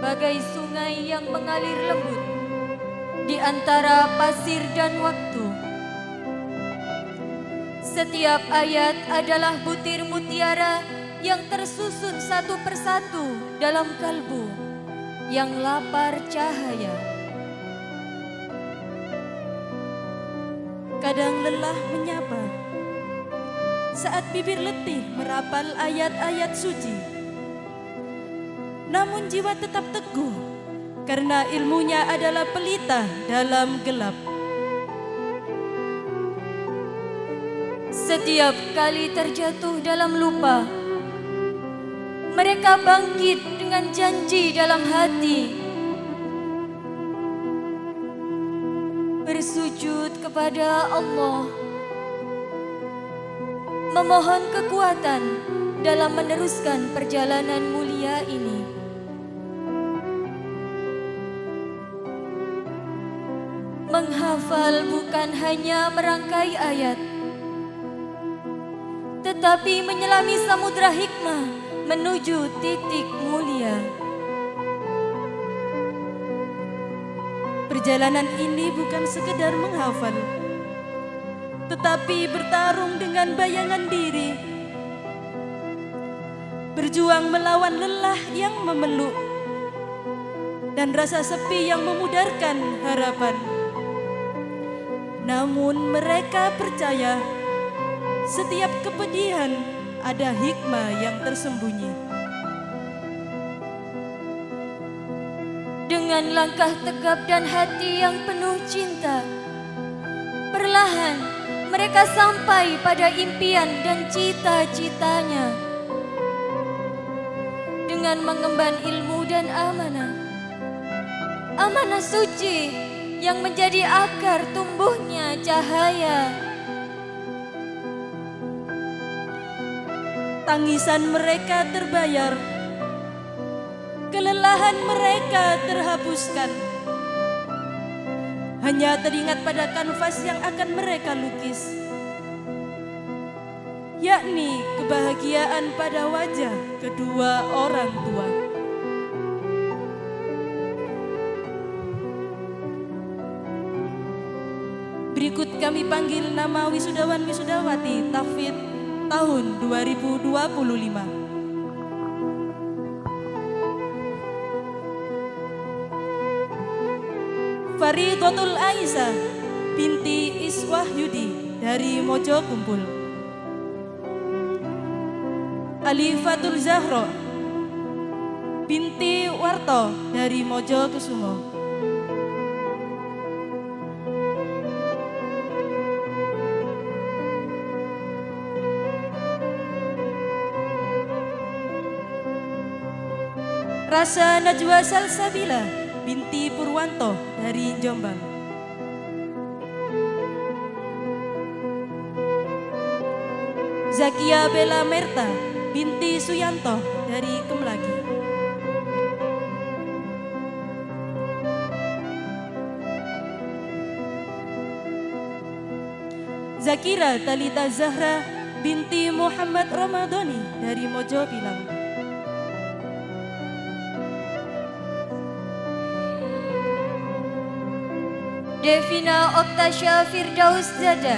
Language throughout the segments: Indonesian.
bagai sungai yang mengalir lembut di antara pasir dan waktu. Setiap ayat adalah butir mutiara yang tersusun satu persatu dalam kalbu yang lapar cahaya. Kadang lelah menyapa, saat bibir letih merapal ayat-ayat suci. Namun jiwa tetap teguh, karena ilmunya adalah pelita dalam gelap. Setiap kali terjatuh dalam lupa, mereka bangkit dengan janji dalam hati, bersujud kepada Allah, memohon kekuatan dalam meneruskan perjalanan mulia ini. Menghafal bukan hanya merangkai ayat, tetapi menyelami samudra hikmah menuju titik mulia. Perjalanan ini bukan sekedar menghafal, tetapi bertarung dengan bayangan diri, berjuang melawan lelah yang memeluk dan rasa sepi yang memudarkan harapan. Namun mereka percaya setiap kepedihan ada hikmah yang tersembunyi. Dengan langkah tegap dan hati yang penuh cinta, perlahan mereka sampai pada impian dan cita-citanya. Dengan mengemban ilmu dan amanah, amanah suci yang menjadi akar tumbuhnya cahaya. Tangisan mereka terbayar, kelelahan mereka terhapuskan. Hanya teringat pada kanvas yang akan mereka lukis, yakni kebahagiaan pada wajah kedua orang tua. Berikut kami panggil nama wisudawan-wisudawati tahfidz tahun 2025. Faridatul Aisyah binti Iswahyudi dari Mojo Kumpul. Alifatul Zahra binti Warto dari Mojo Kusumo. Rasa Najwa Salsabila binti Purwanto dari Jombang. Zakia Bella Merta binti Suyanto dari Kemlagi. Zakira Talita Zahra binti Muhammad Ramadhani dari Mojo Pilang. Devina Oktasya Firdaus Zada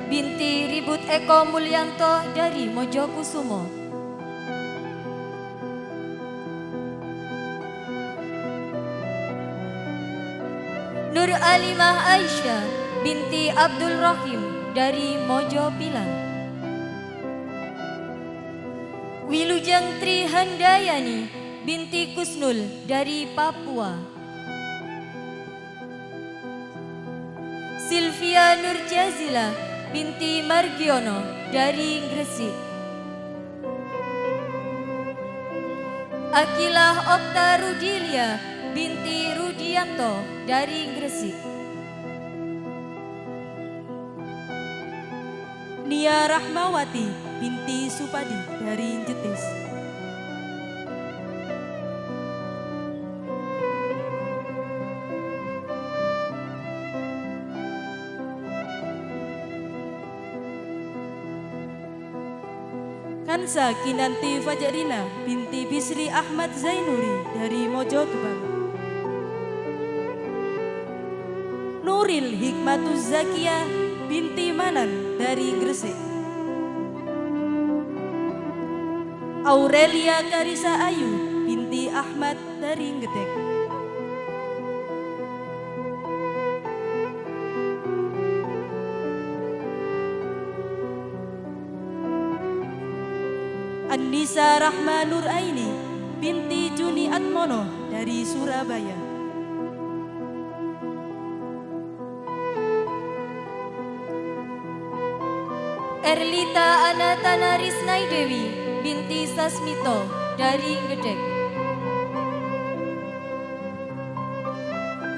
binti Ribut Eko Mulyanto dari Mojokusumo. Nur Alimah Aisyah binti Abdul Rahim dari Mojo Pilang. Wilujeng Tri Handayani binti Kusnul dari Papua. Sylvia Nurjazila binti Margiono dari Gresik. Akilah Okta Rudilia binti Rudianto dari Gresik. Nia Rahmawati binti Supadi dari Jetis. Kansa Kinanti Fajarina binti Bisri Ahmad Zainuri dari Mojokerto. Nuril Hikmatuz Zakiyah binti Manan dari Gresik. Aurelia Karisa Ayu binti Ahmad dari Ngedek. Annisa Rahma Nur Aini binti Juni Atmono dari Surabaya. Erlita Anatana Risnai Dewi binti Sasmito dari Ngedek.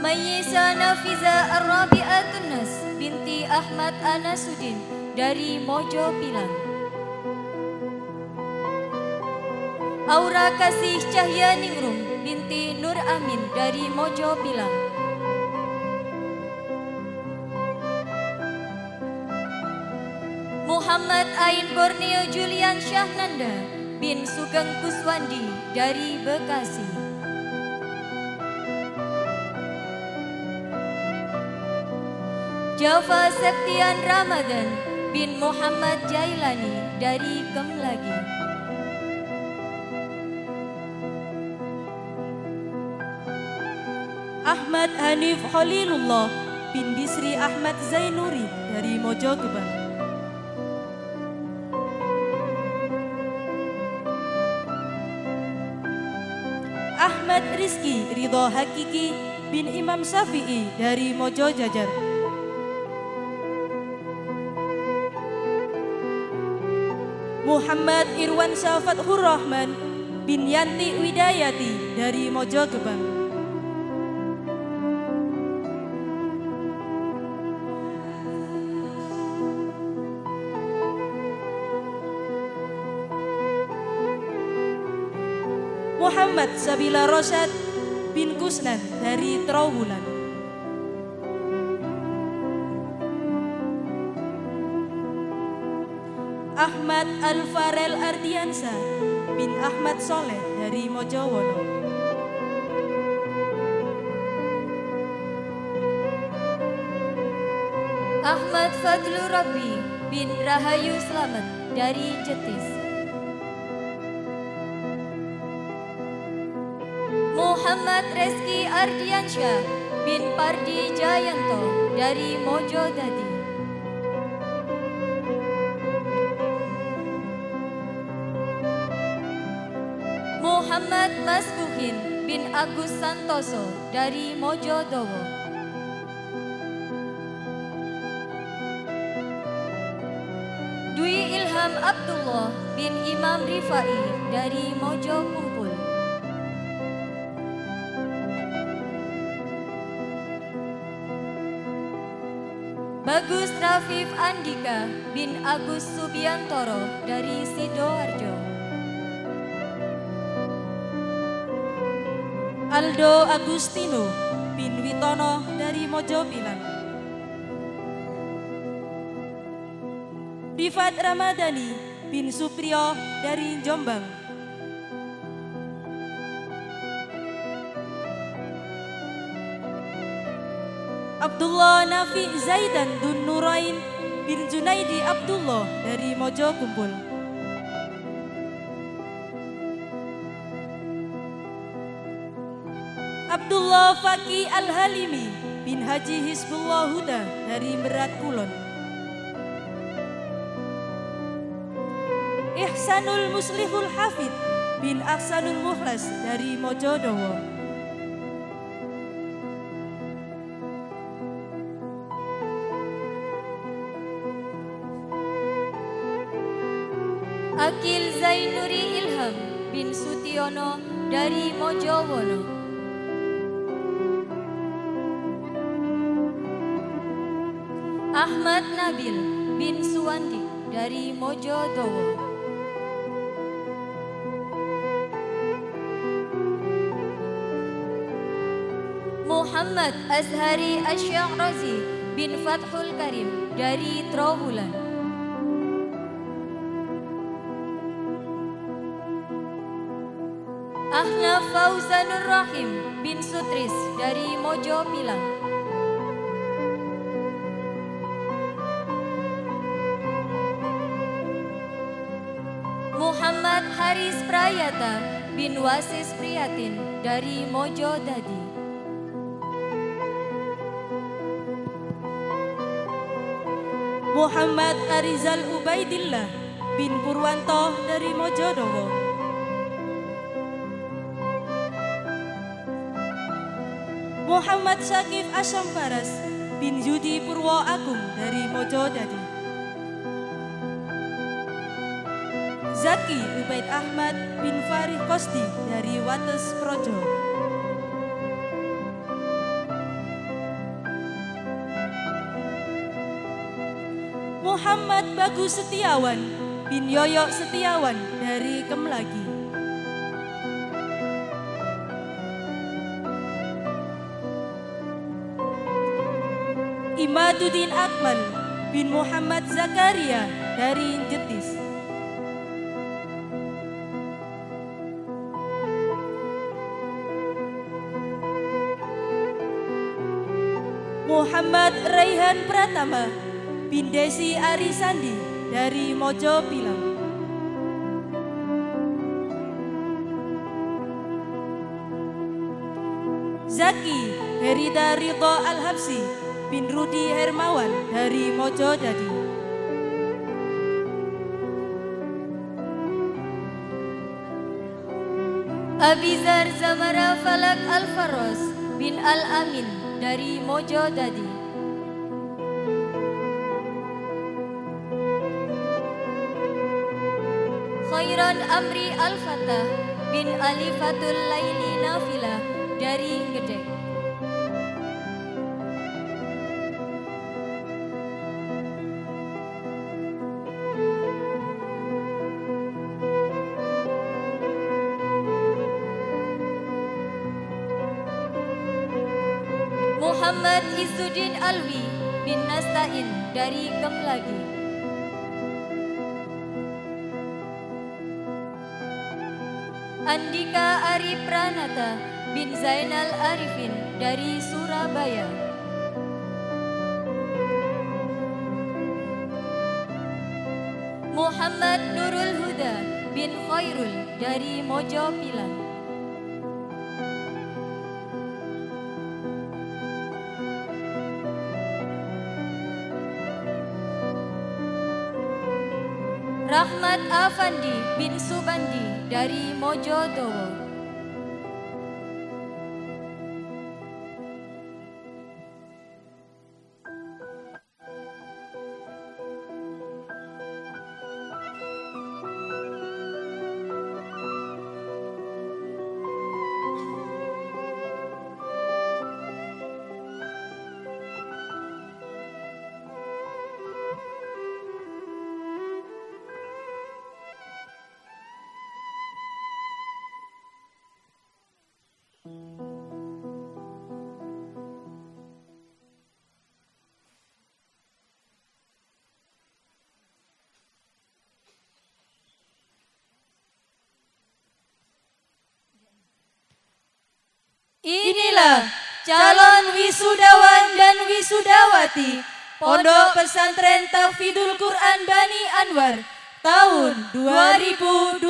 Mayyisa Nafiza Ar-Rabi'atun Nas binti Ahmad Anasuddin dari Mojo Pilang. Aura Kasih Cahya Ningrum binti Nur Amin dari Mojo Pilang. Muhammad Ain Borneo Julian Syahnanda bin Sugeng Kuswandi dari Bekasi. Java Septian Ramadan bin Muhammad Jailani dari Kemlagi. Ahmad Hanif Khalilullah bin Bisri Ahmad Zainuri dari Mojokerto. Ahmad Rizki Ridho Hakiki bin Imam Syafi'i dari Mojo Jajar. Muhammad Irwan Syafathur Rahman bin Yanti Widayati dari Mojokerto. Muhammad Sabila Rosyad bin Kusnan dari Trawulan. Ahmad Alfarel Ardiansa bin Ahmad Soleh dari Mojowono. Ahmad Fadlur Rabbi bin Rahayu Slamet dari Jetis. Muhammad Reski Ardiansyah bin Pardi Jayanto dari Mojodadi. Muhammad Masbuhin bin Agus Santoso dari Mojodowo. Dwi Ilham Abdullah bin Imam Rifai dari Mojo Kumpul. Bagus Rafif Andika bin Agus Subiantoro dari Sidoarjo. Aldo Agustino bin Witono dari Mojopilang. Rifat Ramadhani bin Supriyo dari Jombang. Abdullah Nafi Zaidan Dun Nurain bin Junaidi Abdullah dari Mojokumpul. Abdullah Faki Al-Halimi bin Haji Hizbullah Huda dari Merak Kulon. Ihsanul Muslihul Hafid bin Aksanul Mukhlas dari Mojodowo. Akil Zainuri Ilham bin Sutiono dari Mojowono. Ahmad Nabil bin Suwandi dari Mojodowo. Muhammad Azhari Asy'arazi bin Fathul Karim dari Trawulan. Ahnaf Fauzanur Rahim bin Sutris dari Mojo Pilang. Muhammad Haris Prayata bin Wasis Priyatin dari Mojo Dadi. Muhammad Arizal Ubaidillah bin Purwanto dari Mojodowo. Muhammad Syakif Asyam Faras bin Yudi Purwo Agung dari Mojodadi. Zaki Ubaid Ahmad bin Farih Kosdi dari Wates Projo. Muhammad Bagus Setiawan bin Yoyo Setiawan dari Kemlagi. Imaduddin Akmal bin Muhammad Zakaria dari Jetis. Muhammad Raihan Pratama bin Desi Arisandi dari Mojo Pilang. Zaki Herida Ridho Al-Habsi bin Rudi Hermawan dari Mojo Dadi. Abizar Zamara Falak Al-Faros bin Al-Amin dari Mojo Dadi. Khairan Amri Al-Fatah bin Alifatul Laili Nafilah dari Gedek. Muhammad Izzuddin Alwi bin Nastain dari Kemlagi. Andika Ari Pranata bin Zainal Arifin dari Surabaya. Muhammad Nurul Huda bin Khairul dari Mojo Pilang. Rahmat Afandi bin Subandi dari Mojodowo. Inilah calon wisudawan dan wisudawati Pondok Pesantren Tahfidzul Quran Bani Anwar tahun 2025.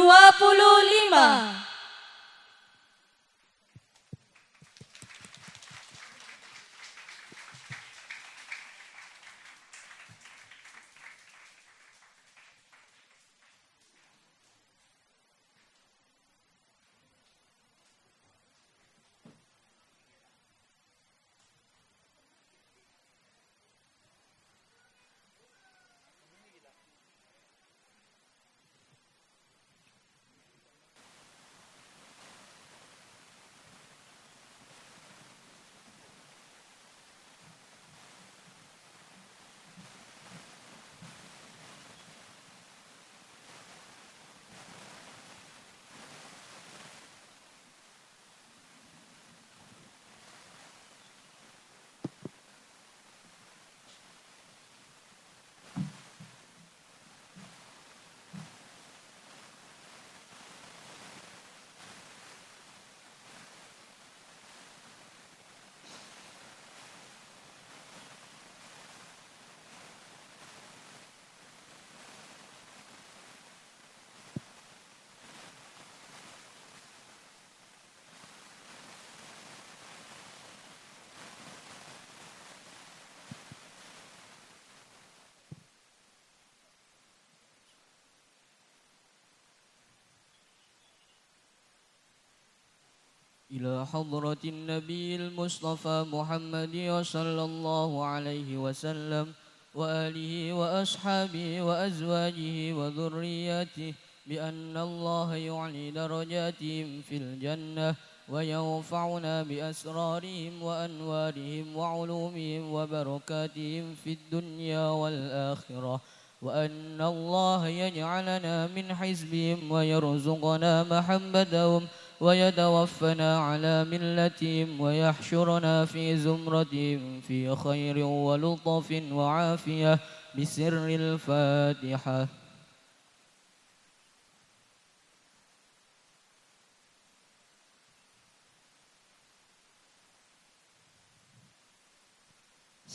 إلى حضرة النبي المصطفى محمد صلى الله عليه وسلم وآله وأصحابه وأزواجه وذرياته بأن الله يعلي درجاتهم في الجنة وينفعنا بأسرارهم وأنوارهم وعلومهم وبركاتهم في الدنيا والآخرة، وأن الله يجعلنا من حزبهم ويرزقنا محبتهم ويتوفنا على ملتهم ويحشرنا في زمرتهم في خير ولطف وعافية بسر الفاتحة.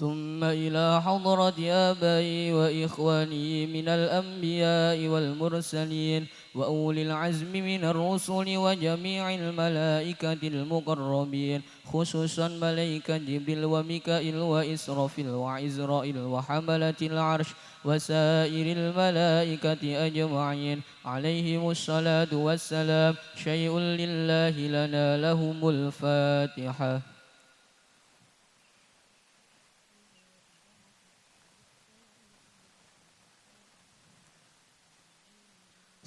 ثم إلى حضرة آبائي وإخواني من الأنبياء والمرسلين وأولي العزم من الرسل وجميع الملائكة المقربين، خصوصا ملائكة جبريل وميكائيل وإسرافيل وعزرائيل وحملة العرش وسائر الملائكة أجمعين عليهم الصلاة والسلام. شيء لله لنا لهم الفاتحة.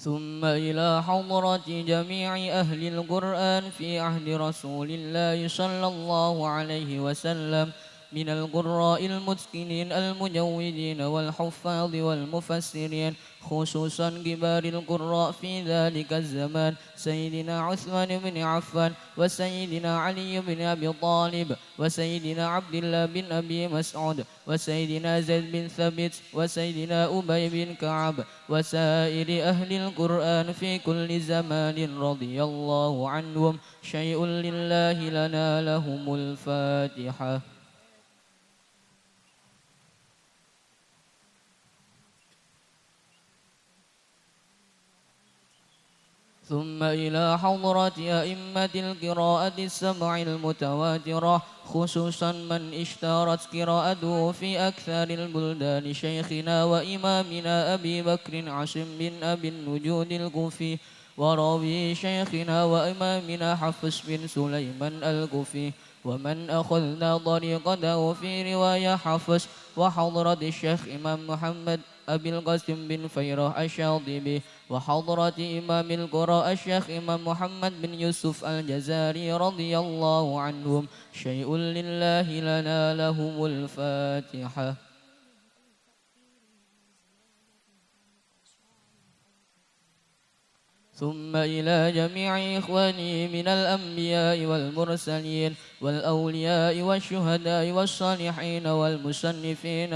ثم إلى حضرة جميع أهل القرآن في عهد رسول الله صلى الله عليه وسلم من القراء المتقنين المجودين والحفاظ والمفسرين، خصوصا كبار القراء في ذلك الزمان سيدنا عثمان بن عفان وسيدنا علي بن أبي طالب وسيدنا عبد الله بن أبي مسعود وسيدنا زيد بن ثابت وسيدنا أبي بن كعب وسائر أهل القرآن في كل زمان رضي الله عنهم. شيء لله لنا لهم الفاتحة. ثم إلى حضرة أئمة القراءة السبع المتواترة، خصوصا من اشتهرت قراءته في أكثر البلدان شيخنا وإمامنا أبي بكر عاصم بن أبي النجود الكوفي، وراوي شيخنا وإمامنا حفص بن سليمان الكوفي، ومن أخذنا طريقته في رواية حفص، وحضرة الشيخ إمام محمد أبي القاسم بن فيرة الشاطبي، وحضرة إمام القراء الشيخ إمام محمد بن يوسف الجزاري رضي الله عنهم. شيء لله لنا لهم الفاتحة. ثم إلى جميع إخواني من الأنبياء والمرسلين والأولياء والشهداء والصالحين والمصنفين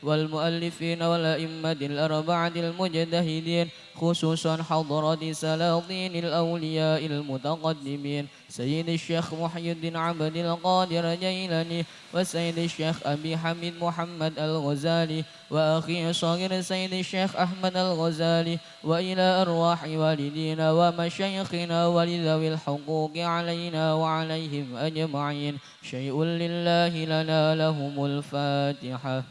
والمؤلفين والأئمة الأربعة المجتهدين، خصوصا حضرة سلاطين الأولياء المتقدمين سيد الشيخ محي الدين عبد القادر جيلاني وسيد الشيخ أبي حميد محمد الغزالي وأخي صغير سيد الشيخ أحمد الغزالي، وإلى أرواح والدينا ومشايخنا ولذوي الحقوق علينا وعليهم أجمعين. شيء لله لنا لهم الفاتحة.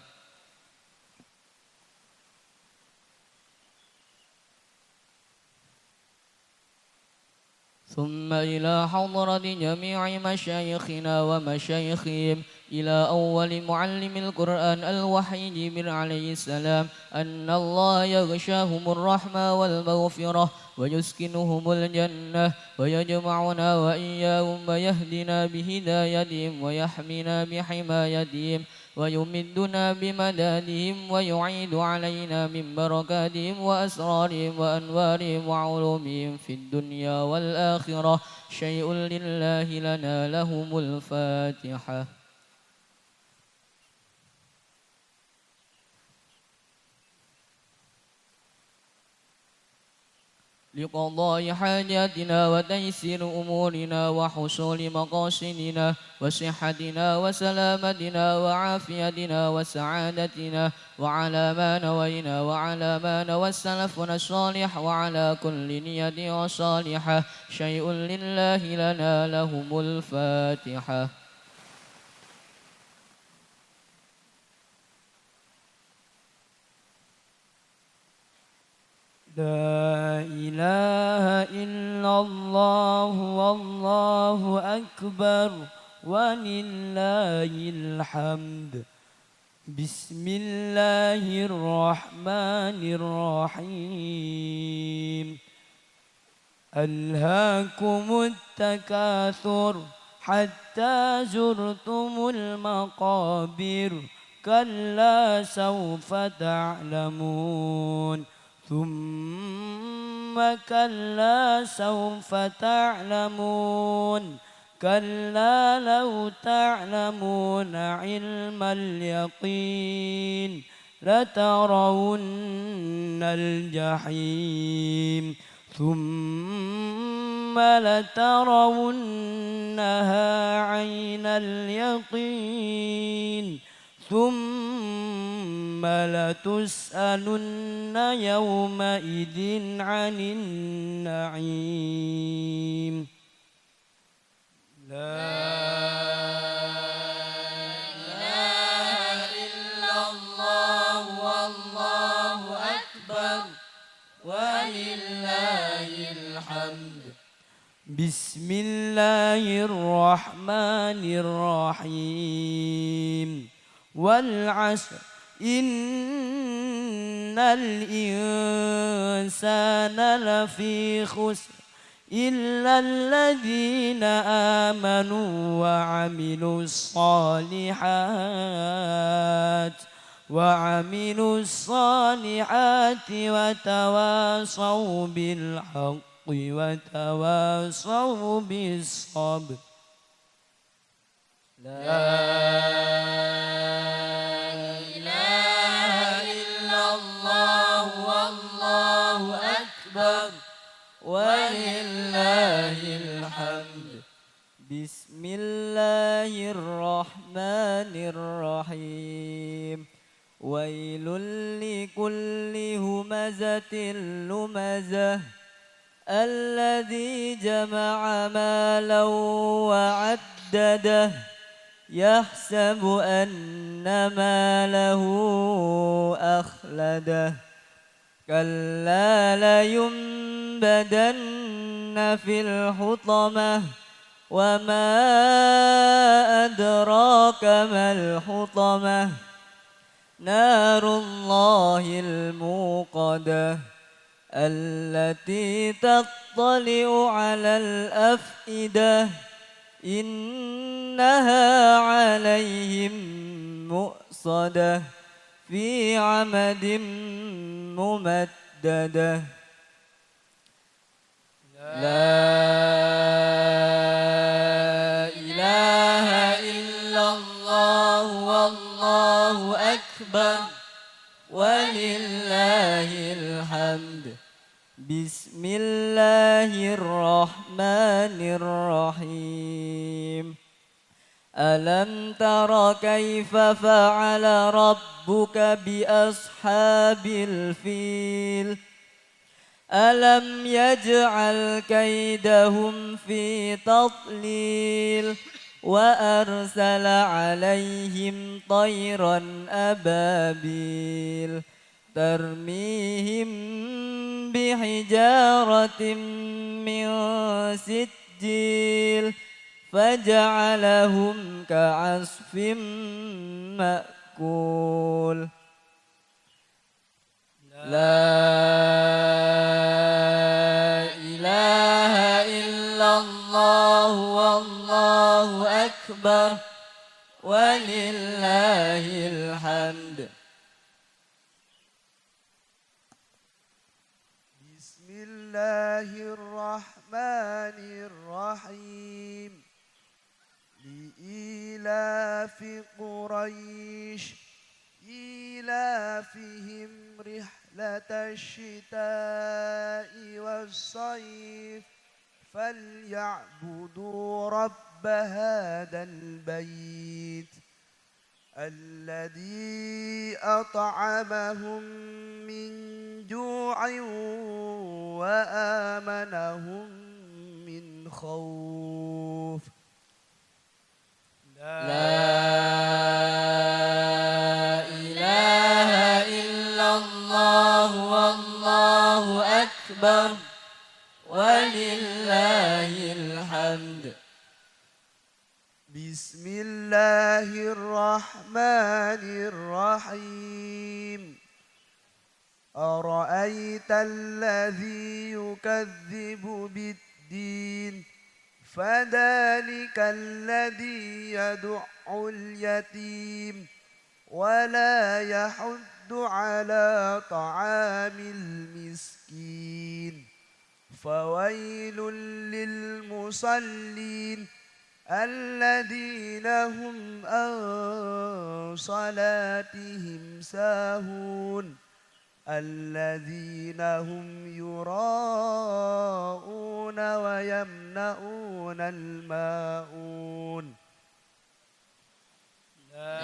ثم إلى حضرة جميع مشايخنا ومشايخهم إلى أول معلم القرآن الوحي جبريل عليه السلام أن الله يغشاهم الرحمة والمغفرة ويسكنهم الجنة ويجمعنا وإياهم ويهدنا بهدايتهم ويحمينا بحمايتهم ويمدنا بمدادهم ويعيد علينا من بركاتهم وأسرارهم وأنوارهم وعلومهم في الدنيا والآخرة. شيء لله لنا لهم الفاتحة. لقضاء حاجاتنا وتيسير أمورنا وحصول مقاصدنا وصحتنا وسلامتنا وعافيتنا وسعادتنا وعلى ما نوينا وعلى ما نوى السلفنا الصالح وعلى كل نية صالحة. شيء لله لنا لهم الفاتحة. لا إله إلا الله والله أكبر ولله الحمد. بسم الله الرحمن الرحيم. ألهاكم التكاثر حتى زرتم المقابر كلا سوف تعلمون ثم كلا سوف تعلمون كلا لو تعلمون علم اليقين لترون الجحيم ثم لترونها عين اليقين ثم لتسألن يومئذ عن النعيم. لا إله إلا الله والله أكبر ولله الحمد. بسم الله الرحمن الرحيم. والعصر إن الإنسان لفي خسر إلا الذين آمنوا وعملوا الصالحات وتواصوا بالحق وتواصوا بالصبر. لا إله إلا الله والله أكبر ولله الحمد. بسم الله الرحمن الرحيم. ويل لكل همزة لمزة الذي جمع مالا وعدده يحسب أن ماله أخلده كلا لينبذن في الحطمة وما أدراك ما الحطمة نار الله الموقدة التي تطلع على الأفئدة إنها عليهم مؤصدة في عمد ممددة. لا إله إلا الله والله أكبر ولله الحمد. بسم الله الرحمن الرحيم. ألم تر كيف فعل ربك بأصحاب الفيل ألم يجعل كيدهم في تضليل وأرسل عليهم طيرا أبابيل ترميهم بحجارة من سجيل فجعلهم كعصف مأكول. لا إله إلا الله والله أكبر ولله الحمد. بسم الله الرحمن الرحيم. لإيلاف قريش إيلافهم رحلة الشتاء والصيف فليعبدوا رب هذا البيت الذي أطعمهم من جوع وآمنهم من خوف. لا إله إلا الله والله بسم الله الرحمن الرحيم أرأيت الذي يكذب بالدين فذلك الذي يدع اليتيم ولا يحض على طعام المسكين فويل للمصلين الذين هم عن صلاتهم ساهون الذين هم يراءون ويمنعون الماعون لا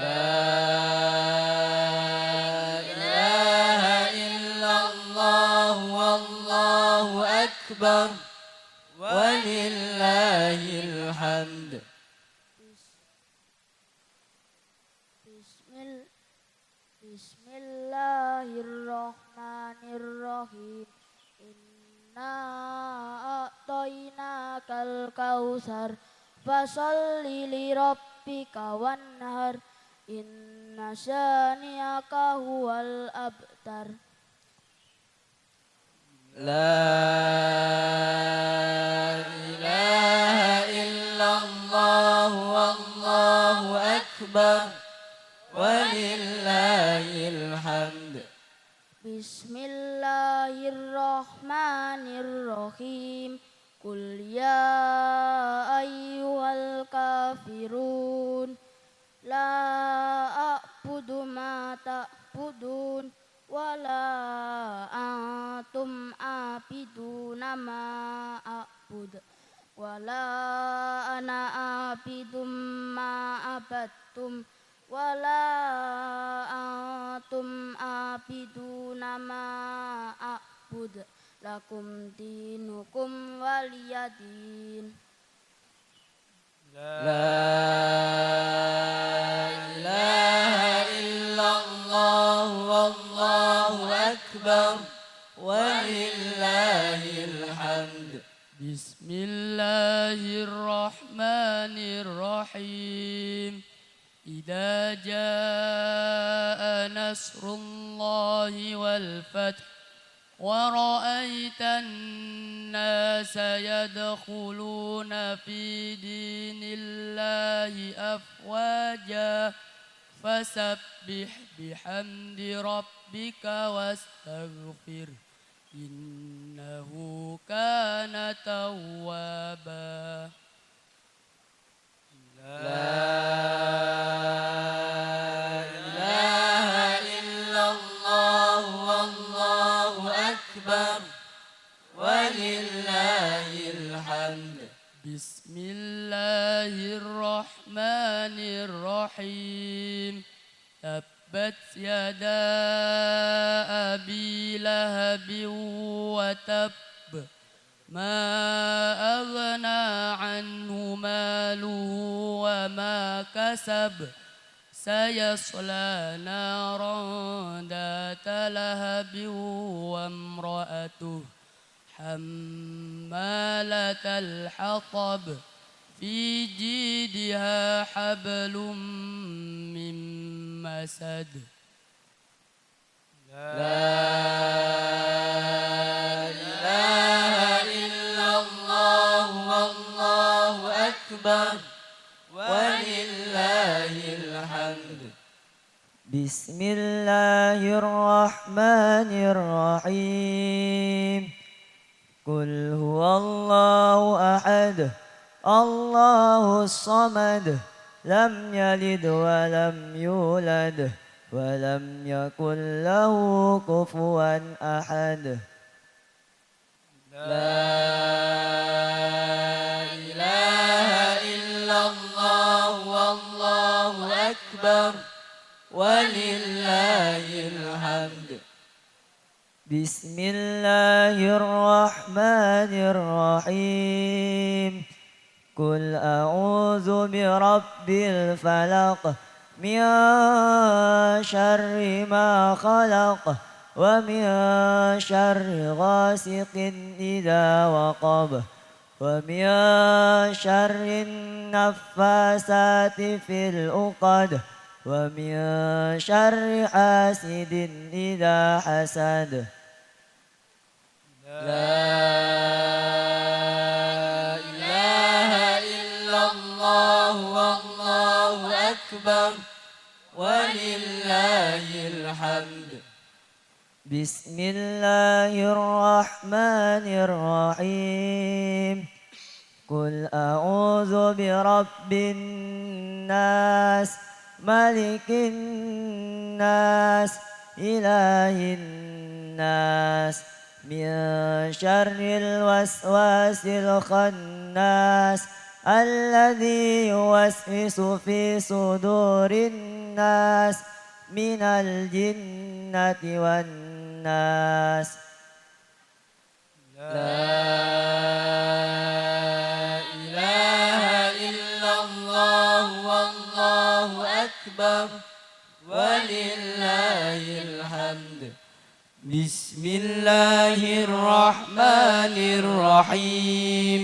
إله إلا الله والله أكبر ولله الحمد. Bismillahirrahmanirrahim. Inna a'tainakal kautsar fasholli li rabbika wanhar inna syani'aka huwal abtar. لا إله إلا الله والله أكبر ولله الحمد. Bismillahirrahmanirrahim. Qul ya ayyuhal kafirun la a'budu ma ta'budun wala antum abiduna ma a'bud wala ana abidum ma abattum wala antum abiduna ma a'bud lakum dinukum waliyadin. لا إله إلا الله والله أكبر ولله الحمد. بسم الله الرحمن الرحيم. إذا جاء نصر الله والفتح ورأيت الناس يدخلون في دين الله أفواجا فسبح بحمد ربك واستغفر إنه كان توابا. لا إله إلا الله والله أكبر ولله الحمد. بسم الله الرحمن الرحيم. تبت يدا أبي لهب وتب ما أغنى عنه ماله وما كسب سيصلى نارا ذات لهب وامرأته حمالة الحطب في جيدها حبل من مسد. لا إله إلا الله والله أكبر ولله الحمد. بسم الله الرحمن الرحيم. قل هو الله أحد الله الصمد لم يلد ولم يولد ولم يكن له كفوا أحد. لا إله إلا الله والله أكبر ولله الحمد. بسم الله الرحمن الرحيم. قل أعوذ برب الفلق من شر ما خلق ومن شر غاسق إذا وقب ومن شر النفاسات في العقد ومن شر حاسد إذا حسد. لا إله إلا الله والله أكبر ولله الحمد. بسم الله الرحمن الرحيم. قل أعوذ برب الناس ملك الناس إله الناس من شر الوسواس الخناس الذي يوسوس في صدور الناس من الجنة والناس. لا إله إلا الله والله أكبر ولله الحمد. بسم الله الرحمن الرحيم.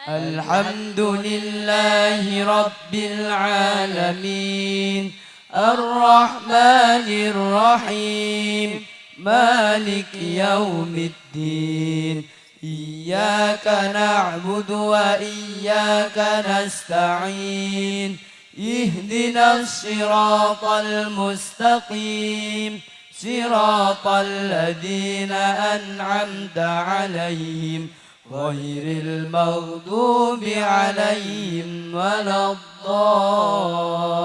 الحمد لله رب العالمين الرحمن الرحيم مالك يوم الدين إياك نعبد وإياك نستعين اهدنا الصراط المستقيم صراط الذين أنعمت عليهم غير المغضوب عليهم ولا الضالين.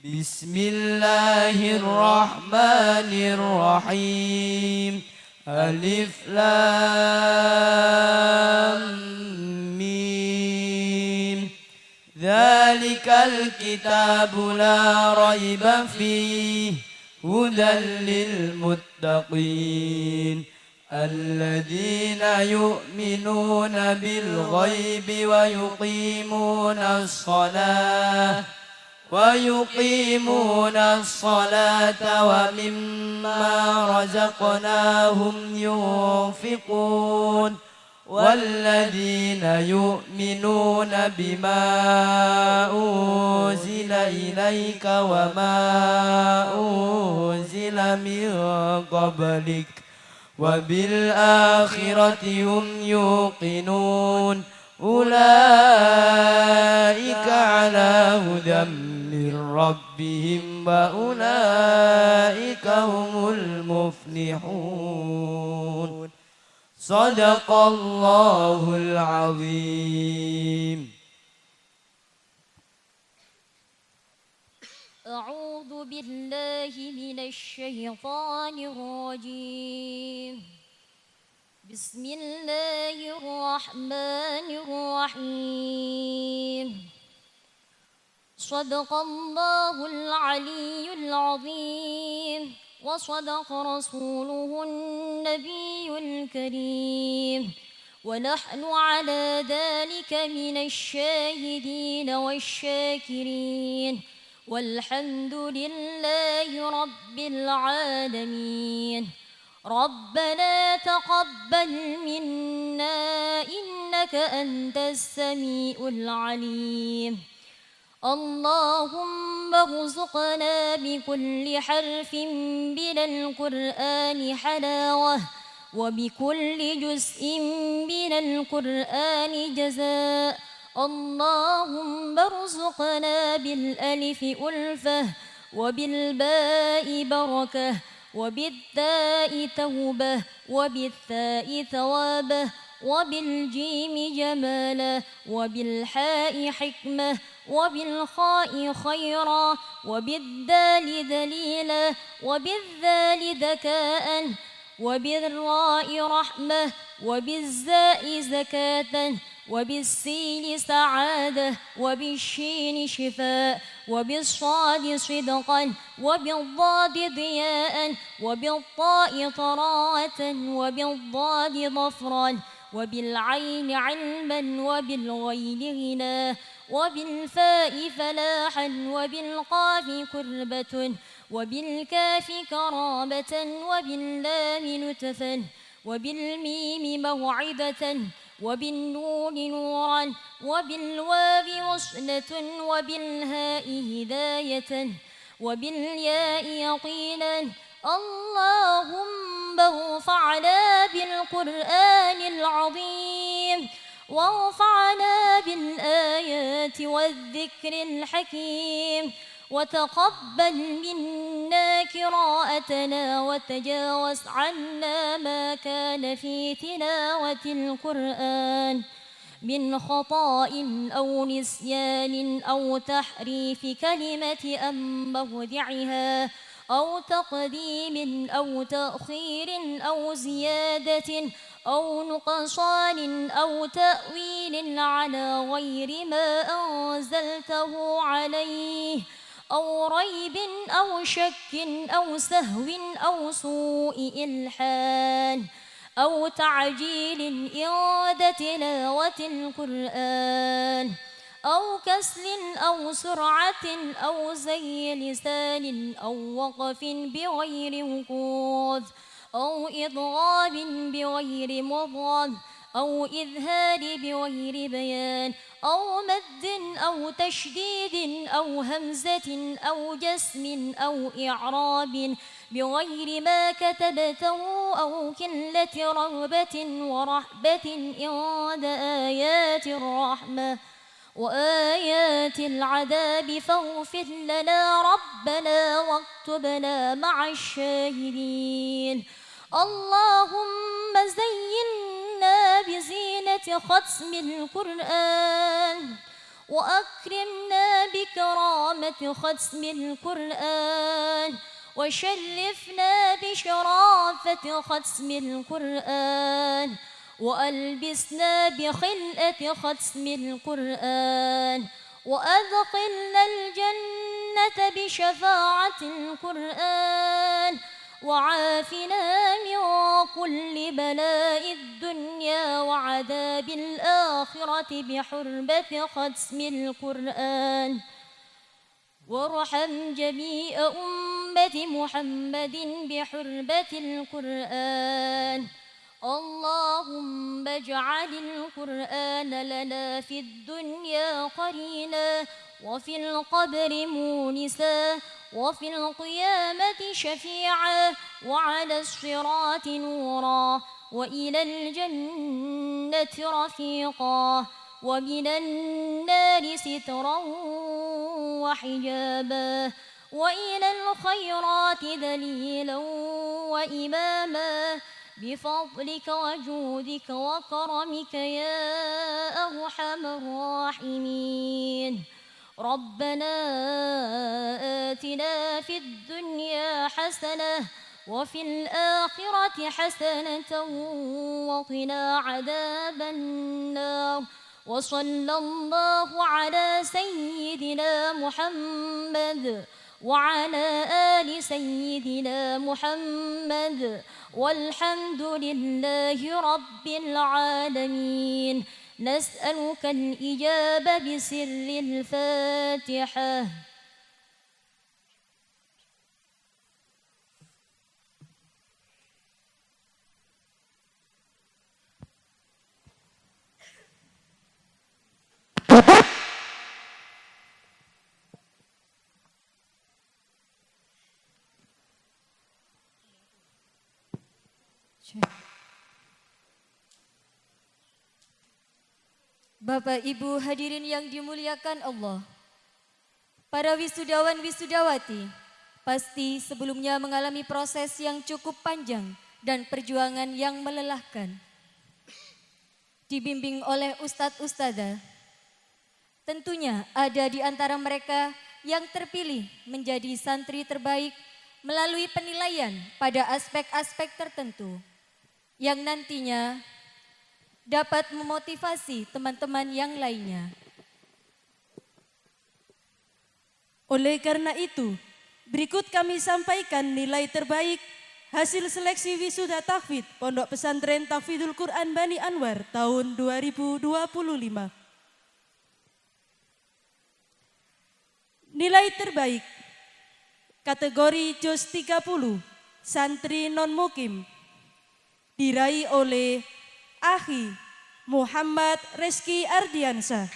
بسم الله الرحمن الرحيم. ألف لام ميم. ذلك الكتاب لا ريب فيه هدى للمتقين الذين يؤمنون بالغيب ويقيمون الصلاة ومما رزقناهم ينفقون والذين يؤمنون بما أنزل إليك وما أنزل من قبلك وبالآخرة هم يوقنون أولئك على هدى من ربهم وأولئك هم المفلحون. صدق الله العظيم. أعوذ بالله من الشيطان الرجيم. بسم الله الرحمن الرحيم. صدق الله العلي العظيم وصدق رسوله النبي الكريم ونحن على ذلك من الشاهدين والشاكرين والحمد لله رب العالمين. ربنا تقبل منا إنك أنت السميع العليم. اللهم ارزقنا بكل حرف من القرآن حلاوة وبكل جزء من القرآن جزاء. اللهم ارزقنا بالألف ألفة وبالباء بركة وبالتاء توبة وبالثاء ثوابة وبالجيم جمالا وبالحاء حكمة وبالخاء خيرا وبالدال دليلا وبالذال ذكاء وبالراء رحمة وبالزاء زكاة وبالسين سعادة وبالشين شفاء وبالصاد صدقا وبالضاد ضياء وبالطاء طراءة وبالضاد ظفرا وبالعين علما وبالغين غنى وبالفاء فلاحا وبالقاف كربة وبالكاف كرامة وباللام نتفا وبالميم موعظة وبالنون نورا وبالواو وصلة وبالهاء هداية وبالياء يقينا اللهم ارفعنا بالقرآن العظيم وارفعنا بالآيات والذكر الحكيم وتقبل منا قراءتنا وتجاوز عنا ما كان في تلاوة القرآن من خطأ أو نسيان أو تحريف كلمة أم موضعها أو تقديم أو تأخير أو زيادة أو نقصان أو تأويل على غير ما أنزلته عليه أو ريب أو شك أو سهو أو سوء إلحان أو تعجيل عند تلاوة القرآن أو كسل أو سرعة أو زي لسان أو وقف بغير وقوف أو إضغام بغير مضغم أو إذهال بغير بيان أو مد أو تشديد أو همزة أو جسم أو إعراب بغير ما كتبته أو قلة رغبة ورهبة عند آيات الرحمة وآيات العذاب فاغفر لنا ربنا واكتبنا مع الشاهدين اللهم زينا بزينة ختم القرآن وأكرمنا بكرامة ختم القرآن وشرفنا بشرافة ختم القرآن وألبسنا بخلقة ختم القرآن وأدخلنا الجنة بشفاعة القرآن وعافنا من كل بلاء الدنيا وعذاب الآخرة بحرمة ختم القرآن وارحم جميع أمة محمد بحرمة القرآن اللهم اجعل القرآن لنا في الدنيا قرينا وفي القبر مونسا وفي القيامة شفيعا وعلى الصراط نورا وإلى الجنة رفيقا ومن النار سترا وحجابا وإلى الخيرات دليلا وإماما بفضلك وجودك وكرمك يا أرحم الراحمين ربنا آتنا في الدنيا حسنة وفي الآخرة حسنة وقنا عذاب النار وصلى الله على سيدنا محمد وعلى آل سيدنا محمد والحمد لله رب العالمين نسألك الإجابة بسر الفاتحة Bapak Ibu hadirin yang dimuliakan Allah, para wisudawan-wisudawati pasti sebelumnya mengalami proses yang cukup panjang dan perjuangan yang melelahkan. Dibimbing oleh ustadz-ustadzah, tentunya ada di antara mereka yang terpilih menjadi santri terbaik melalui penilaian pada aspek-aspek tertentu yang nantinya dapat memotivasi teman-teman yang lainnya. Oleh karena itu, berikut kami sampaikan nilai terbaik hasil seleksi wisuda tahfidz Pondok Pesantren Tahfidzul Quran Bani Anwar tahun 2025. Nilai terbaik kategori JOS 30 Santri Non Mukim diraih oleh Akhi Muhammad Reski Ardiansyah.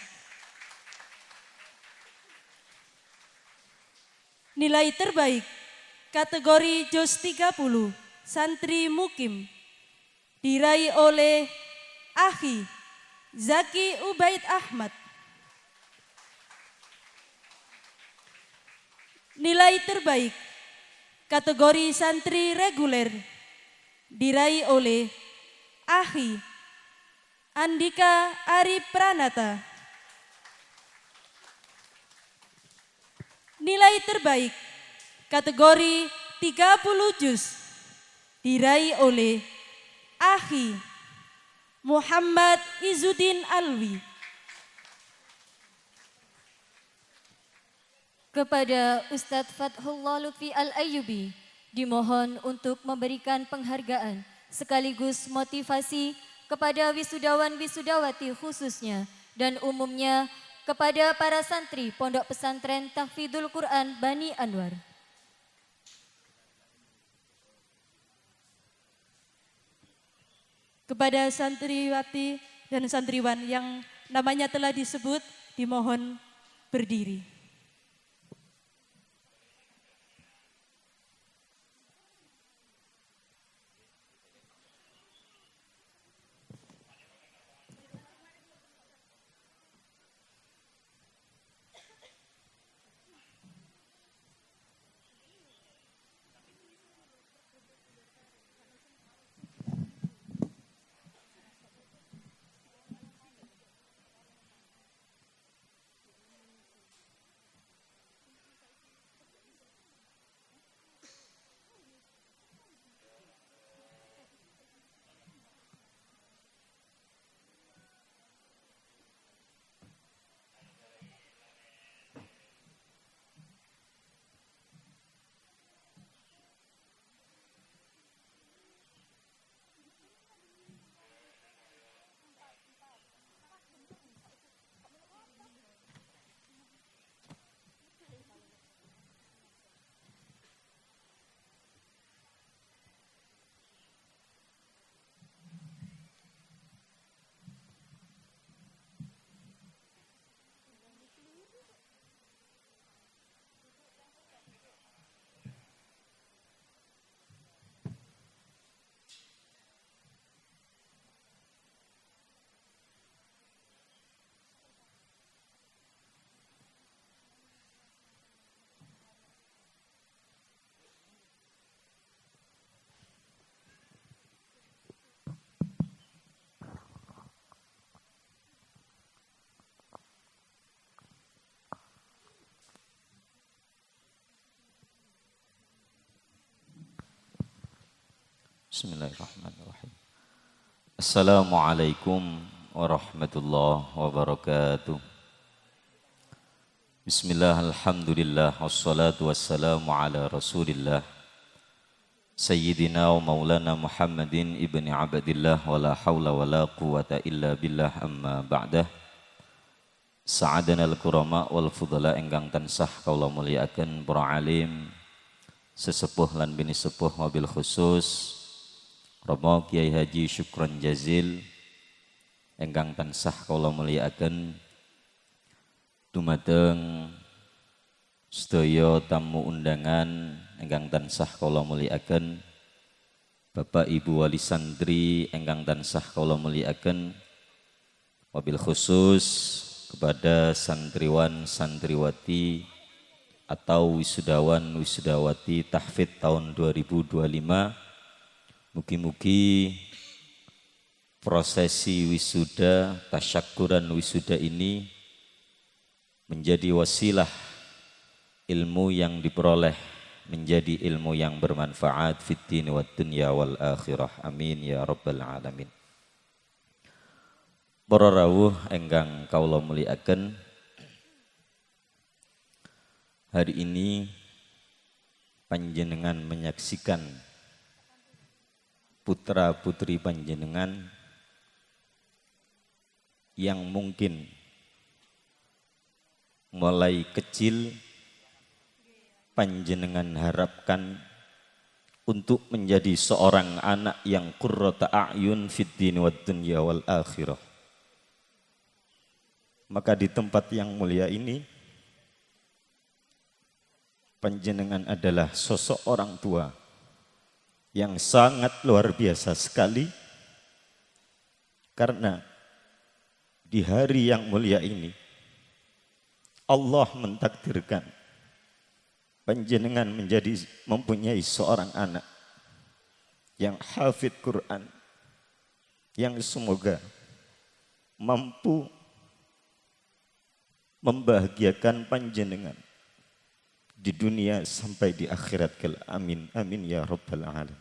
Nilai terbaik kategori JOS 30 Santri Mukim diraih oleh Akhi Zaki Ubaid Ahmad. Nilai terbaik kategori Santri Reguler diraih oleh Akhi Andika Ari Pranata. Nilai terbaik kategori 30 juz diraih oleh Akhi Muhammad Izzuddin Alwi. Kepada Ustadz Fathullah Lutfi Al-Ayyubi dimohon untuk memberikan penghargaan sekaligus motivasi kepada wisudawan-wisudawati khususnya dan umumnya kepada para santri Pondok Pesantren Tahfidzul Quran Bani Anwar. Kepada santriwati dan santriwan yang namanya telah disebut dimohon berdiri. Bismillahirrahmanirrahim. Assalamualaikum warahmatullahi wabarakatuh. Bismillah, alhamdulillah, wassalatu wassalamu ala rasulillah Sayyidina wa maulana Muhammadin ibni abdillah wa la hawla wa la quwata illa billah amma ba'dah. Sa'adana al-kurama wal fudala enggang tansah kaula muliakan para alim sesepuh lan bini sepuh wabil khusus Romo Kiai Haji Syukron Jazil enggang tansah kaula muliakan dumateng sedaya tamu undangan enggang tansah kaula muliakan Bapak Ibu wali santri enggang tansah kaula muliakan wabil khusus kepada santriwan santriwati atau wisudawan wisudawati tahfidz tahun 2025. Mugi-mugi prosesi wisuda, tasyakuran wisuda ini menjadi wasilah ilmu yang diperoleh menjadi ilmu yang bermanfaat fid din wad dunya wal akhirah. Amin ya rabbal alamin. Para rawuh enggang kaula muliaken, hari ini panjenengan menyaksikan putra putri panjenengan yang mungkin mulai kecil panjenengan harapkan untuk menjadi seorang anak yang qurrata a'yun fid din wad dunya wal akhirah. Maka di tempat yang mulia ini panjenengan adalah sosok orang tua yang sangat luar biasa sekali, karena di hari yang mulia ini Allah mentakdirkan panjenengan mempunyai seorang anak yang hafid Quran, yang semoga mampu membahagiakan panjenengan di dunia sampai di akhirat kelak. Amin amin ya rabbal alamin.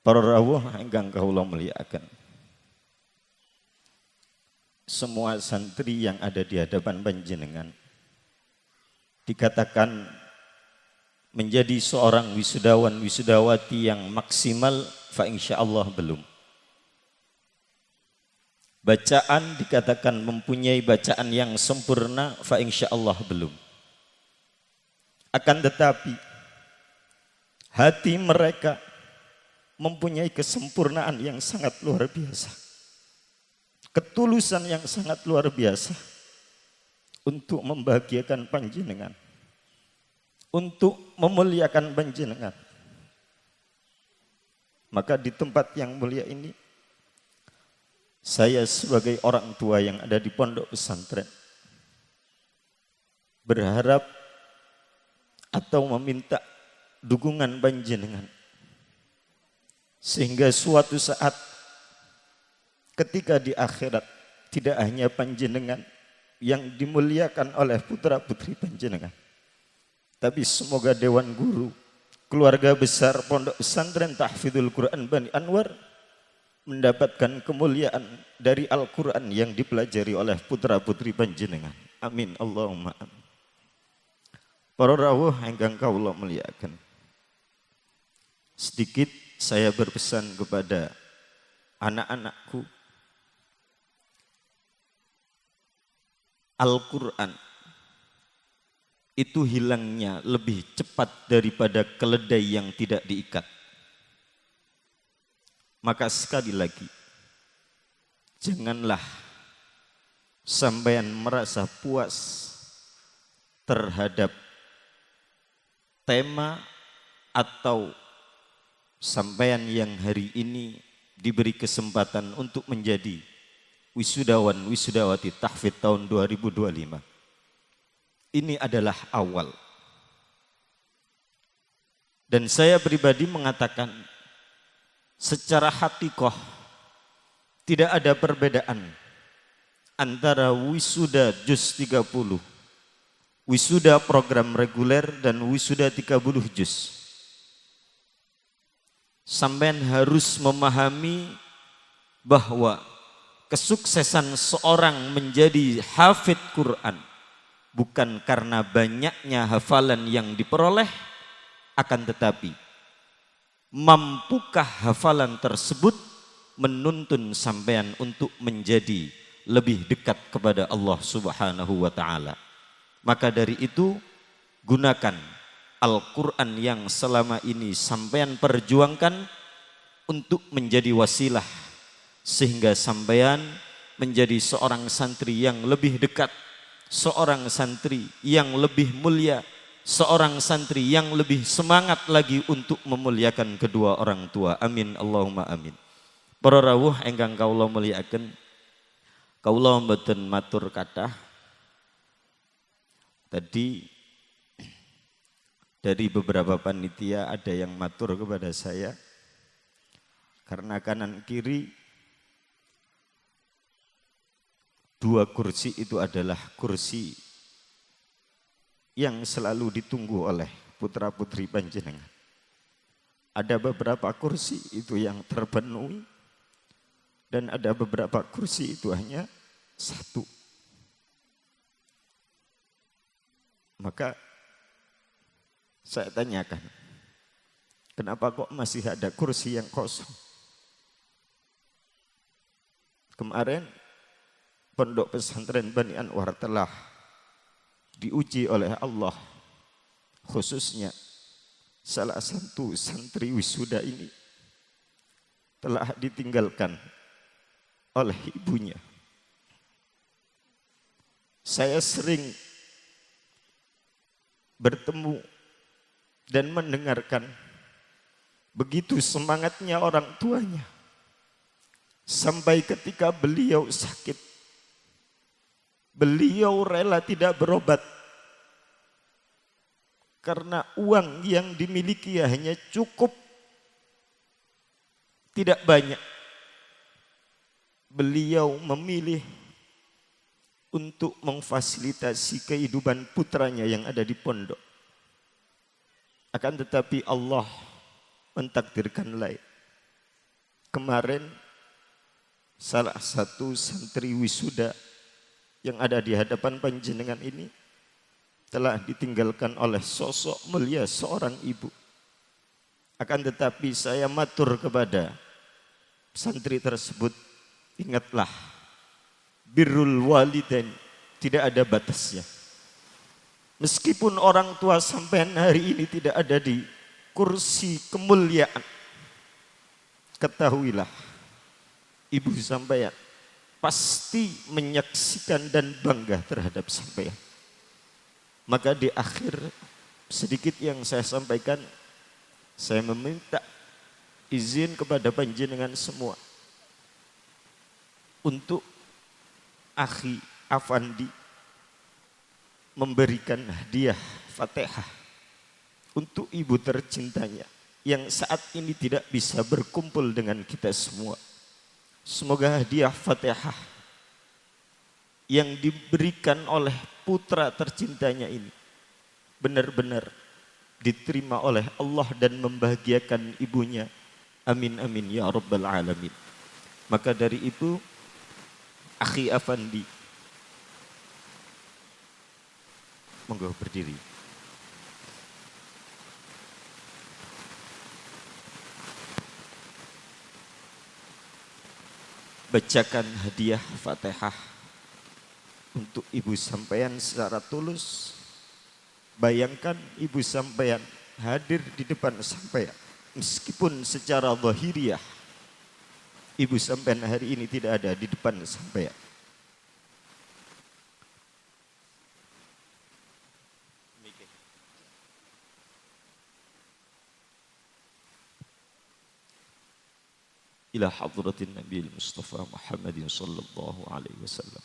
Para rawuh ingkang kawula mulyakaken, semua santri yang ada di hadapan panjenengan dikatakan menjadi seorang wisudawan wisudawati yang maksimal, fa insyaallah belum. Bacaan dikatakan mempunyai bacaan yang sempurna, fa insyaallah belum. Akan tetapi hati mereka mempunyai kesempurnaan yang sangat luar biasa, ketulusan yang sangat luar biasa untuk membahagiakan panjenengan, untuk memuliakan panjenengan. Maka di tempat yang mulia ini, saya sebagai orang tua yang ada di pondok pesantren berharap atau meminta dukungan panjenengan, sehingga suatu saat ketika di akhirat tidak hanya panjenengan yang dimuliakan oleh putra putri panjenengan, tapi semoga dewan guru keluarga besar pondok pesantren Tahfidzul Quran Bani Anwar mendapatkan kemuliaan dari Al-Quran yang dipelajari oleh putra putri panjenengan. Amin Allahumma amin. Para rawuh ingkang kawula mulyakaken, sedikit saya berpesan kepada anak-anakku. Al-Quran itu hilangnya lebih cepat daripada keledai yang tidak diikat. Maka sekali lagi, janganlah sampean merasa puas terhadap tema atau sampean yang hari ini diberi kesempatan untuk menjadi wisudawan wisudawati tahfidz tahun 2025. Ini adalah awal. Dan saya pribadi mengatakan secara hakikoh tidak ada perbedaan antara wisuda juz 30, wisuda program reguler, dan wisuda 30 juz. Sampean harus memahami bahwa kesuksesan seorang menjadi hafid Quran bukan karena banyaknya hafalan yang diperoleh, akan tetapi mampukah hafalan tersebut menuntun sampean untuk menjadi lebih dekat kepada Allah Subhanahu wa taala. Maka dari itu, gunakan Al-Quran yang selama ini sampean perjuangkan untuk menjadi wasilah, sehingga sampean menjadi seorang santri yang lebih dekat, seorang santri yang lebih mulia, seorang santri yang lebih semangat lagi untuk memuliakan kedua orang tua. Amin Allahumma amin. Para rawuh ingkang kawula mulyakaken, kawula mboten matur kathah. Tadi dari beberapa panitia ada yang matur kepada saya, karena kanan kiri dua kursi itu adalah kursi yang selalu ditunggu oleh putra putri panjenengan. Ada beberapa kursi itu yang terpenuhi, dan ada beberapa kursi itu hanya satu. Maka saya tanyakan, kenapa kok masih ada kursi yang kosong? Kemarin Pondok Pesantren Bani Anwar telah diuji oleh Allah, khususnya salah satu santri wisuda ini telah ditinggalkan oleh ibunya. Saya sering bertemu dan mendengarkan begitu semangatnya orang tuanya. Sampai ketika beliau sakit, beliau rela tidak berobat. Karena uang yang dimiliki hanya cukup, tidak banyak. Beliau memilih untuk memfasilitasi kehidupan putranya yang ada di pondok. Akan tetapi Allah mentakdirkan lain. Kemarin salah satu santri wisuda yang ada di hadapan panjenengan ini telah ditinggalkan oleh sosok mulia seorang ibu. Akan tetapi saya matur kepada santri tersebut, ingatlah, birrul walidain tidak ada batasnya. Meskipun orang tua sampai hari ini tidak ada di kursi kemuliaan, ketahuilah ibu sampean pasti menyaksikan dan bangga terhadap sampean. Maka di akhir sedikit yang saya sampaikan, saya meminta izin kepada panjenengan semua untuk Akhi Afandi memberikan hadiah Fatihah untuk ibu tercintanya yang saat ini tidak bisa berkumpul dengan kita semua. Semoga hadiah Fatihah yang diberikan oleh putra tercintanya ini benar-benar diterima oleh Allah dan membahagiakan ibunya. Amin amin ya rabbal alamin. Maka dari itu, Akhi Afandi, monggo berdiri. Bacakan hadiah Fatihah untuk ibu sampean secara tulus. Bayangkan ibu sampean hadir di depan sampean, meskipun secara zahiriah ibu sampean hari ini tidak ada di depan sampean. Ila hadratin Nabi Mustafa Muhammadin sallallahu alaihi wasallam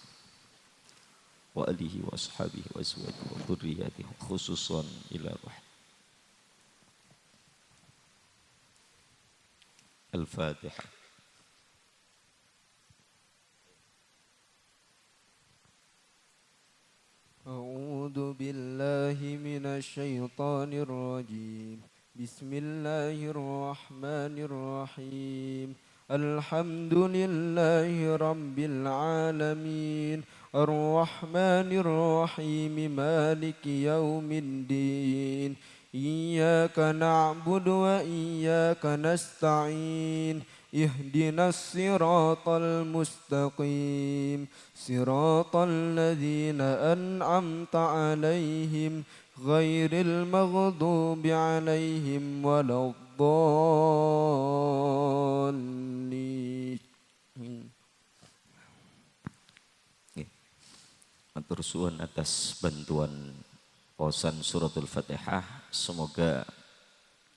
wa alihi wa ashabihi wa azwajihi wa dhurriyyatihi khususan ila ruh. Al-Fatihah. أعوذ بالله من الشيطان الرجيم بسم الله الرحمن الرحيم الحمد لله رب العالمين الرحمن الرحيم مالك يوم الدين إياك نعبد وإياك نستعين اهدنا الصراط المستقيم صراط الذين أنعمت عليهم غير المغضوب عليهم ولا الضالين. Matur suwun atas bantuan pausan suratul Fatihah. Semoga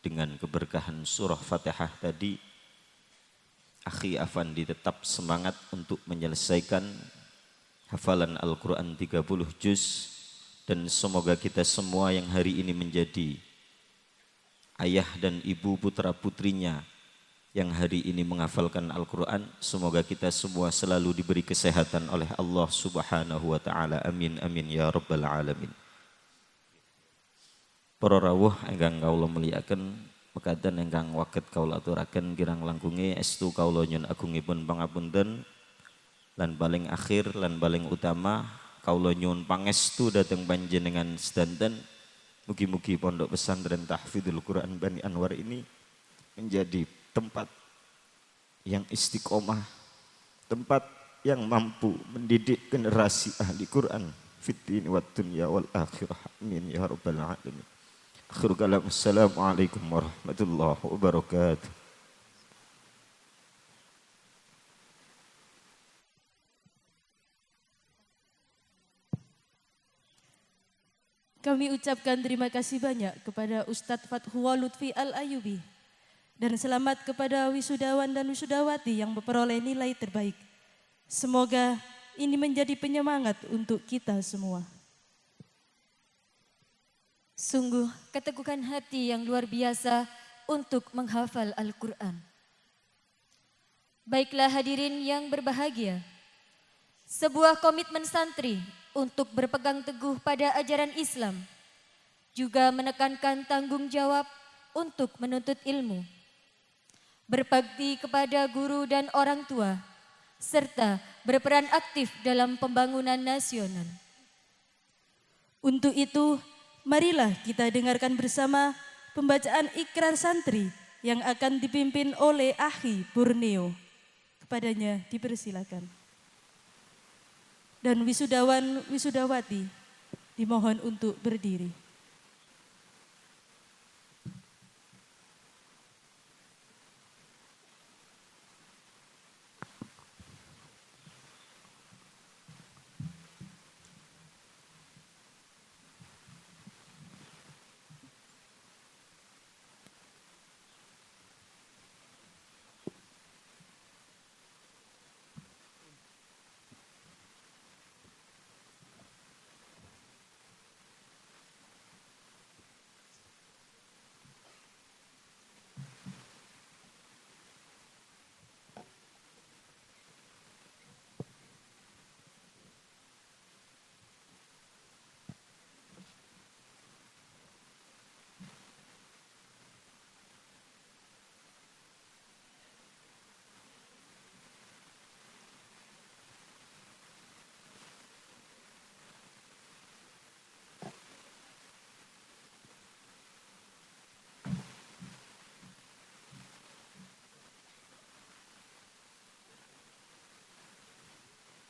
dengan keberkahan surah Fatihah tadi, Akhi Afandi tetap semangat untuk menyelesaikan hafalan Al-Quran 30 juz. Dan semoga kita semua yang hari ini menjadi ayah dan ibu putra putrinya yang hari ini menghafalkan Al-Quran, semoga kita semua selalu diberi kesehatan oleh Allah Subhanahu wa ta'ala. Amin amin ya rabbal alamin. Para rawuh ingkang kawula mulyakaken, mekaten ingkang waget kawula aturaken kirang langkunge estu kawula nyuwun agungipun pangapunten. Lan paling akhir lan paling utama, kawula nyuwun pangestu dhateng panjenengan sedanten. Mugi-mugi Pondok Pesantren Tahfidzul Quran Bani Anwar ini menjadi tempat yang istiqomah, tempat yang mampu mendidik generasi ahli Quran fid din wad dunya wal akhirah. Amin ya rabbal alamin. Akhirul kalam, assalamualaikum warahmatullahi wabarakatuh. Kami ucapkan terima kasih banyak kepada Ustadz Fathuwa Lutfi Al-Ayubi. Dan selamat kepada wisudawan dan wisudawati yang memperoleh nilai terbaik. Semoga ini menjadi penyemangat untuk kita semua. Sungguh keteguhan hati yang luar biasa untuk menghafal Al-Quran. Baiklah hadirin yang berbahagia, sebuah komitmen santri untuk berpegang teguh pada ajaran Islam, juga menekankan tanggung jawab untuk menuntut ilmu, berbakti kepada guru dan orang tua, serta berperan aktif dalam pembangunan nasional. Untuk itu, marilah kita dengarkan bersama pembacaan ikrar santri yang akan dipimpin oleh Akhi Borneo. Kepadanya dipersilakan. Dan wisudawan wisudawati dimohon untuk berdiri.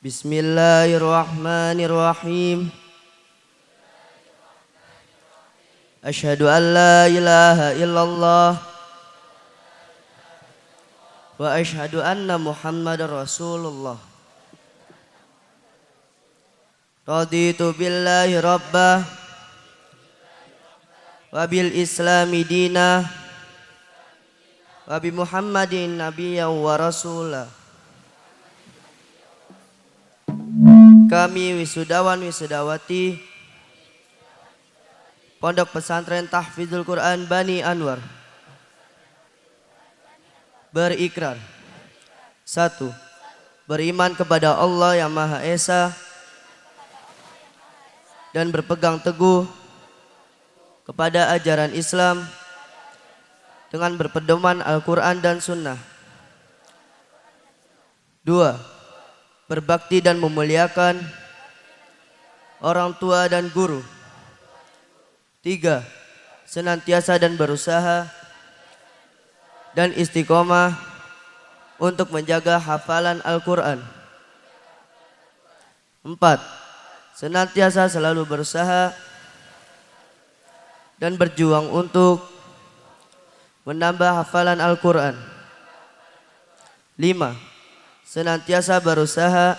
Bismillahirrahmanirrahim. Asyhadu an la ilaha illallah wa asyhadu anna Muhammadar Rasulullah. Raditu billahi rabbah wa bil islami dinah wa bi Muhammadin nabiyyan wa rasulah. Kami wisudawan wisudawati Pondok Pesantren Tahfidzul Quran Bani Anwar berikrar: 1. Beriman kepada Allah yang Maha Esa dan berpegang teguh kepada ajaran Islam dengan berpedoman Al-Quran dan Sunnah. 2. Berbakti dan memuliakan orang tua dan guru. 3. Senantiasa dan berusaha dan istiqomah untuk menjaga hafalan Al-Quran. 4. Senantiasa selalu berusaha dan berjuang untuk menambah hafalan Al-Quran. 5. Senantiasa berusaha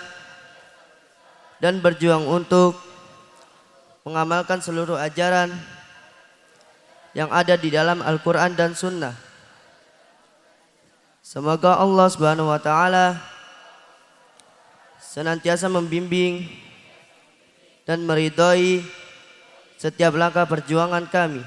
dan berjuang untuk mengamalkan seluruh ajaran yang ada di dalam Al-Quran dan Sunnah. Semoga Allah Subhanahu wa Ta'ala senantiasa membimbing dan meridhoi setiap langkah perjuangan kami.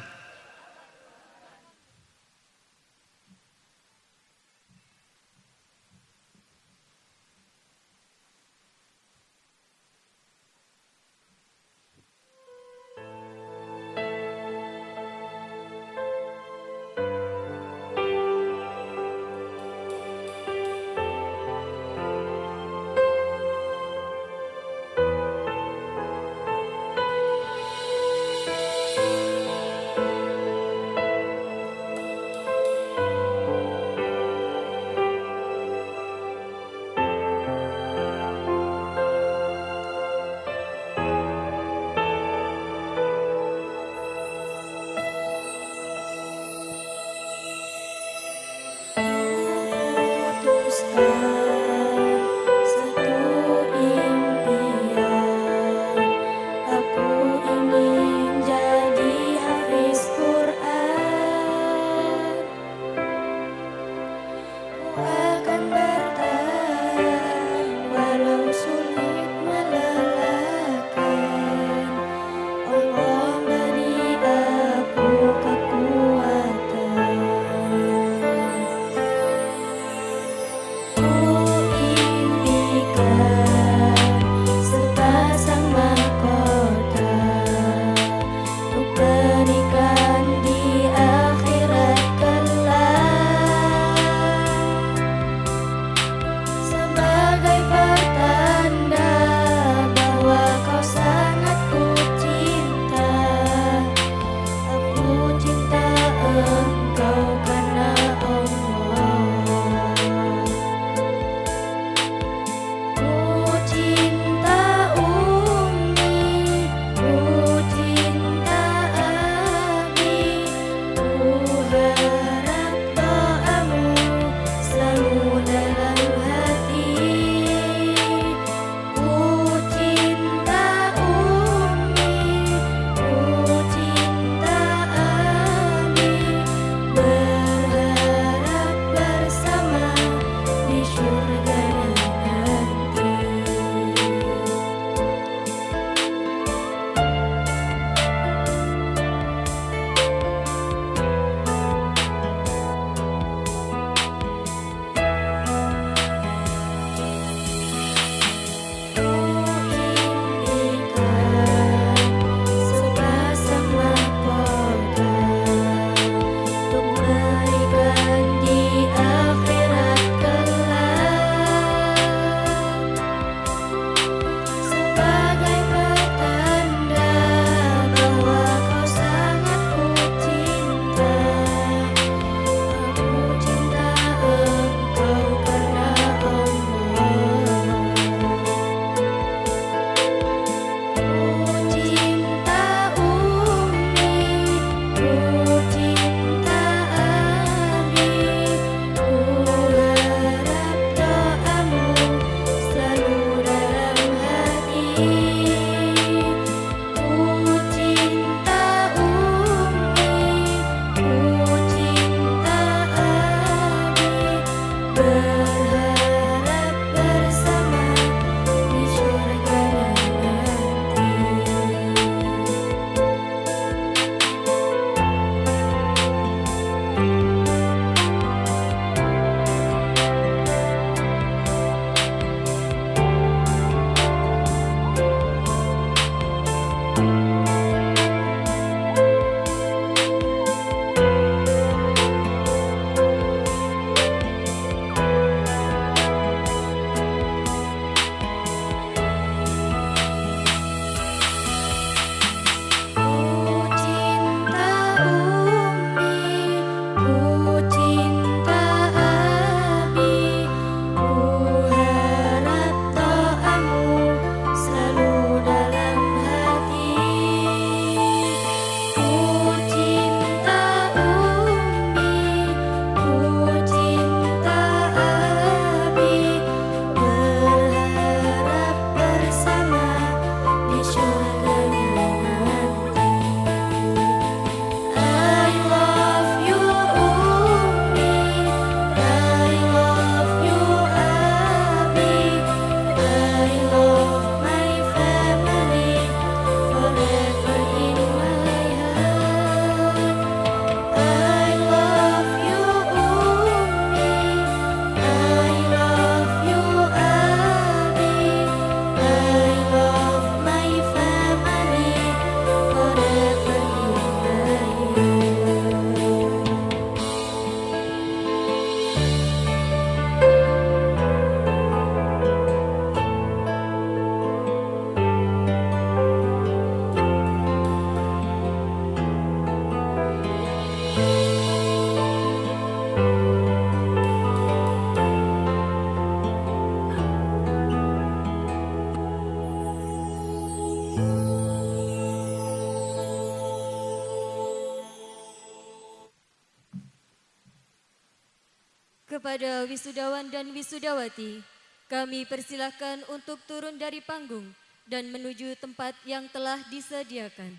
Kepada wisudawan dan wisudawati, kami persilahkan untuk turun dari panggung dan menuju tempat yang telah disediakan.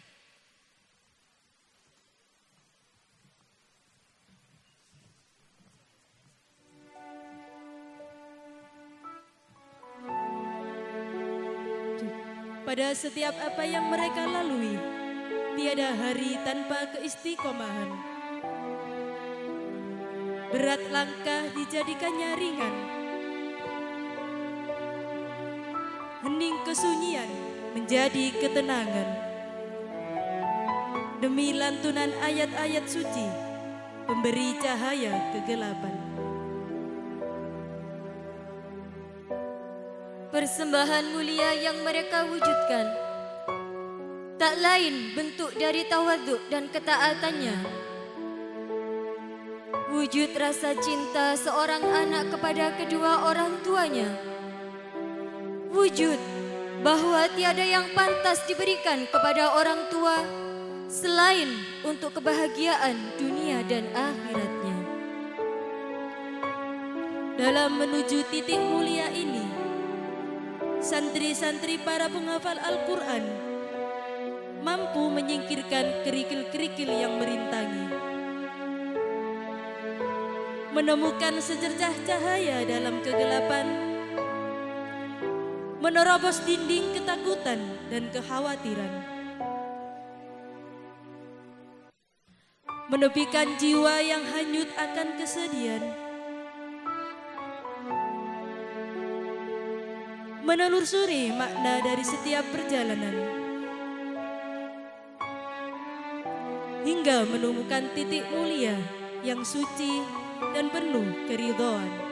Pada setiap apa yang mereka lalui, tiada hari tanpa keistiqomahan. Berat langkah dijadikannya ringan. Hening kesunyian menjadi ketenangan. Demi lantunan ayat-ayat suci, pemberi cahaya kegelapan. Persembahan mulia yang mereka wujudkan tak lain bentuk dari tawaduk dan ketaatannya. Wujud rasa cinta seorang anak kepada kedua orang tuanya. Wujud bahwa tiada yang pantas diberikan kepada orang tua selain untuk kebahagiaan dunia dan akhiratnya. Dalam menuju titik mulia ini, santri-santri para penghafal Al-Quran mampu menyingkirkan kerikil-kerikil yang merintangi. Menemukan secercah cahaya dalam kegelapan, menerobos dinding ketakutan dan kekhawatiran, menepikan jiwa yang hanyut akan kesedihan, menelusuri makna dari setiap perjalanan, hingga menemukan titik mulia yang suci dan penuh keridhaan.